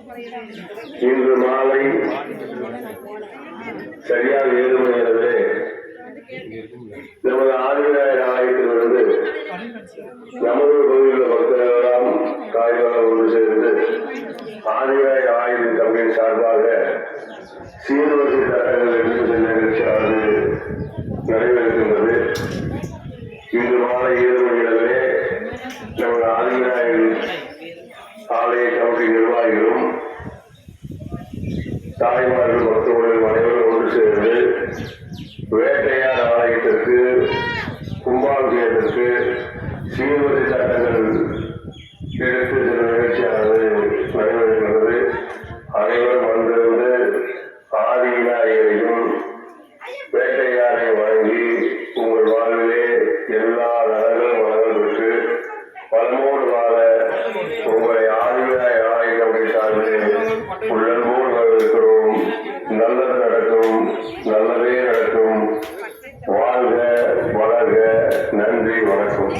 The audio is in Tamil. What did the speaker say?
இன்று மாலை சரியாக 7 மணி அளவிலே நமது ஆதிவிநாயகர் ஆலயத்திலிருந்து நமது பகுதியில் பக்தர்களெல்லாம் காய்களாக ஒன்று சேர்ந்து ஆதிவிநாயகர் ஆலயத்தின் கம்பெனி சார்பாக சீர்வரிசை தட்டங்கள் எடுத்து சென்ற நிகழ்ச்சியானது நடைபெறுகின்றது. இன்று மாலை 7 மணி அளவிலே நமது ஆதிவிநாயகர் ஆலய கமிட்டி நிர்வாகிகளும் தாய்மார்கள் பக்தர்கள் அனைவரும் ஒன்று சேர்ந்து வேட்டையார் ஆலயத்திற்கு கும்பாபிஷேகத்திற்கு சீர்வரிசை சட்டங்கள் எடுத்து செல்லும் நிகழ்ச்சியானது நடைபெறுகிறது. அனைவரும் வந்திருந்து ஆதிவிநாயகரையும் வேட்டையாரை வழங்கி உங்கள் வாழ்விலே எல்லா நலங்களும் வளங்கள் பெற்று பலமோடு வாழ உங்களை ஆதிவிநாயகர் ஆலய கமிட்டி சார்பில் உள்ளன்போடு வரவேற்கிறோம். நல்லது நடக்கும், நல்லதே நடக்கும். வாழ்க வளர்க. நன்றி, வணக்கம்.